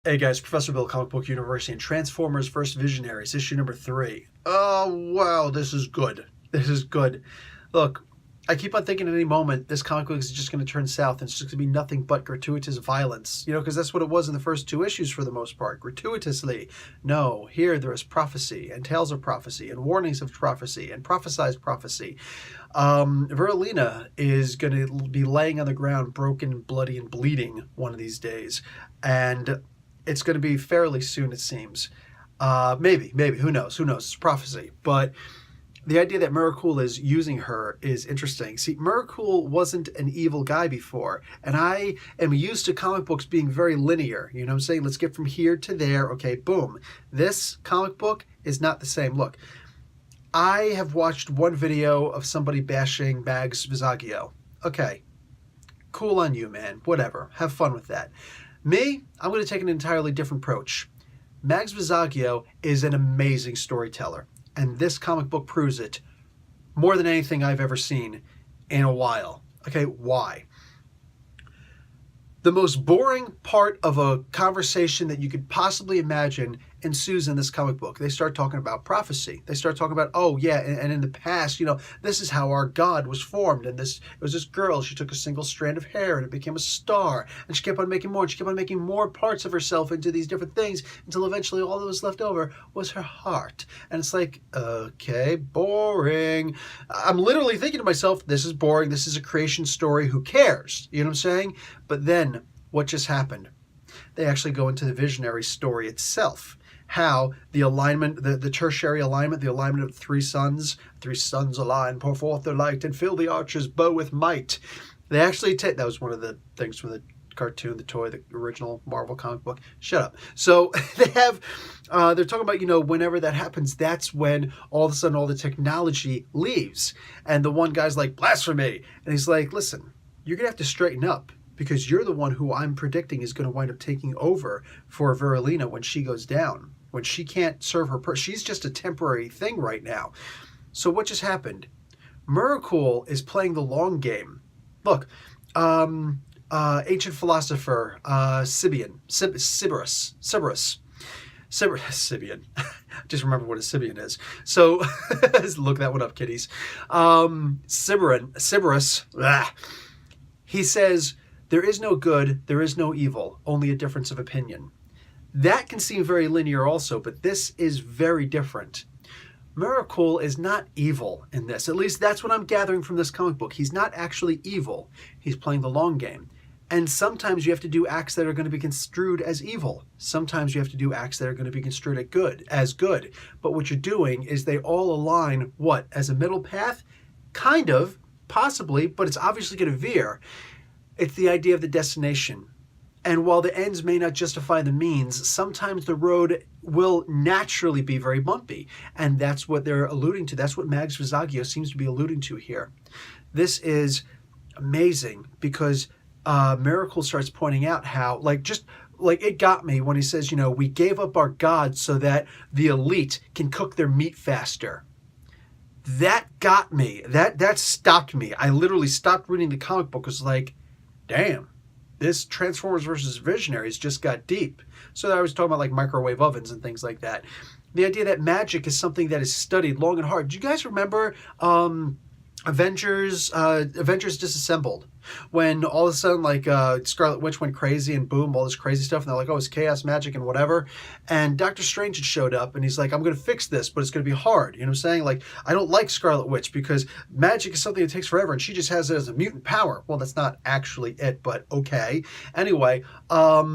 Hey guys, Professor Bill, Comic Book University, and Transformers vs. Visionaries, issue number 3. Oh, wow, this is good. This is good. Look, I keep on thinking at any moment this comic book is just going to turn south and it's just going to be nothing but gratuitous violence. You know, because that's what it was in the first 2 issues for the most part, gratuitously. No, here there is prophecy and tales of prophecy and warnings of prophecy and prophesized prophecy. Verolina is going to be laying on the ground broken, bloody, and bleeding one of these days. And it's going to be fairly soon, it seems. Maybe, who knows? It's prophecy. But the idea that Miracool is using her is interesting. See, Miracool wasn't an evil guy before, and I am used to comic books being very linear. You know what I'm saying? Let's get from here to there. Okay, boom. This comic book is not the same. Look, I have watched one video of somebody bashing Mags Visaggio. Okay, cool on you, man. Whatever. Have fun with that. Me, I'm going to take an entirely different approach. Mags Visaggio is an amazing storyteller, and this comic book proves it more than anything I've ever seen in a while. Okay, why? The most boring part of a conversation that you could possibly imagine ensues in this comic book. They start talking about prophecy. They start talking about, oh yeah, and in the past, you know, this is how our God was formed. And it was this girl, she took a single strand of hair and it became a star. And she kept on making more, and she kept on making more parts of herself into these different things until eventually all that was left over was her heart. And it's like, okay, boring. I'm literally thinking to myself, this is boring. This is a creation story. Who cares? You know what I'm saying? But then what just happened? They actually go into the Visionary story itself. How the alignment, the tertiary alignment, the alignment of three suns align, pour forth their light, and fill the archer's bow with might. They actually take, that was one of the things from the cartoon, the toy, the original Marvel comic book. Shut up. So they have, they're talking about, you know, whenever that happens, that's when all of a sudden all the technology leaves. And the one guy's like, blasphemy. And he's like, listen, you're going to have to straighten up, because you're the one who I'm predicting is going to wind up taking over for Verolina when she goes down, when she can't serve her purpose. She's just a temporary thing right now. So what just happened? Miracool is playing the long game. Look, ancient philosopher Sibian. Just remember what a Sibian is. So look that one up, kiddies. Sybaris. He says, there is no good, there is no evil, only a difference of opinion. That can seem very linear also, but this is very different. Miracool is not evil in this. At least that's what I'm gathering from this comic book. He's not actually evil. He's playing the long game. And sometimes you have to do acts that are going to be construed as evil. Sometimes you have to do acts that are going to be construed as good. But what you're doing is they all align, what, as a middle path? Kind of, possibly, but it's obviously going to veer. It's the idea of the destination. And while the ends may not justify the means, sometimes the road will naturally be very bumpy. And that's what they're alluding to. That's what Mags Visaggio seems to be alluding to here. This is amazing because Miracool starts pointing out how, like it got me when he says, you know, we gave up our God so that the elite can cook their meat faster. That got me. That stopped me. I literally stopped reading the comic book. It was like, damn, this Transformers versus Visionaries just got deep. So I was talking about like microwave ovens and things like that. The idea that magic is something that is studied long and hard. Do you guys remember Avengers Disassembled? When all of a sudden, like, Scarlet Witch went crazy and boom, all this crazy stuff. And they're like, oh, it's chaos magic and whatever. And Doctor Strange had showed up and he's like, I'm going to fix this, but it's going to be hard. You know what I'm saying? Like, I don't like Scarlet Witch because magic is something that takes forever and she just has it as a mutant power. Well, that's not actually it, but okay. Anyway, talk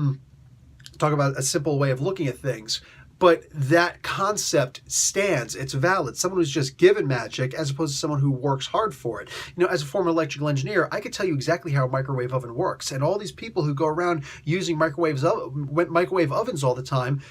about a simple way of looking at things. But that concept stands. It's valid. Someone who's just given magic as opposed to someone who works hard for it. You know, as a former electrical engineer, I could tell you exactly how a microwave oven works. And all these people who go around using microwave ovens all the time,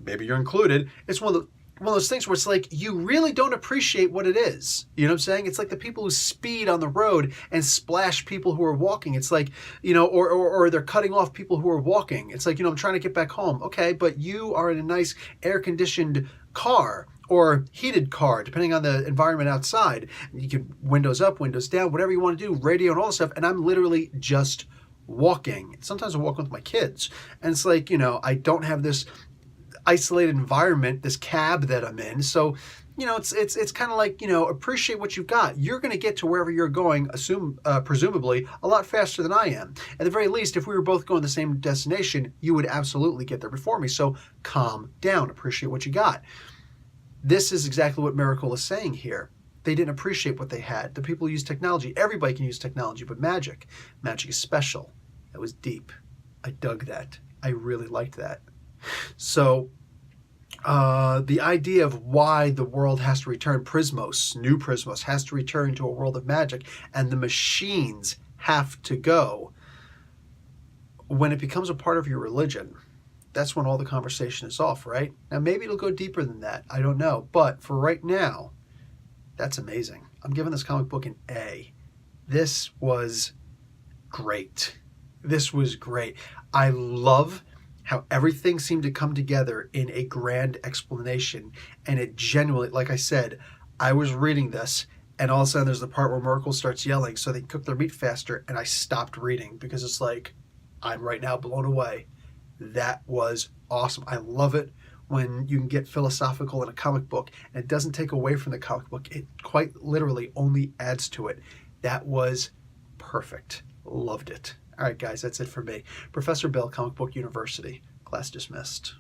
maybe you're included, it's one of those things where it's like you really don't appreciate what it is. You know what I'm saying? It's like the people who speed on the road and splash people who are walking. It's like, you know, or they're cutting off people who are walking. It's like, you know, I'm trying to get back home. Okay, but you are in a nice air-conditioned car or heated car, depending on the environment outside. You can windows up, windows down, whatever you want to do, radio and all that stuff. And I'm literally just walking. Sometimes I'm walking with my kids. And it's like, I don't have this isolated environment, this cab that I'm in. So, it's kind of like, appreciate what you've got. You're going to get to wherever you're going, presumably, a lot faster than I am. At the very least, if we were both going to the same destination, you would absolutely get there before me. So calm down, appreciate what you got. This is exactly what Miracle is saying here. They didn't appreciate what they had. The people who use technology, everybody can use technology, but magic is special. That was deep. I dug that. I really liked that. So the idea of why the world has to return, new Prismos, has to return to a world of magic, and the machines have to go. When it becomes a part of your religion, that's when all the conversation is off, right? Now, maybe it'll go deeper than that. I don't know. But for right now, that's amazing. I'm giving this comic book an A. This was great. This was great. I love how everything seemed to come together in a grand explanation. And it genuinely, like I said, I was reading this, and all of a sudden there's the part where Miracle starts yelling so they can cook their meat faster, and I stopped reading because it's like, I'm right now blown away. That was awesome. I love it when you can get philosophical in a comic book, and it doesn't take away from the comic book. It quite literally only adds to it. That was perfect. Loved it. All right, guys, that's it for me. Professor Bill, Comic Book University. Class dismissed.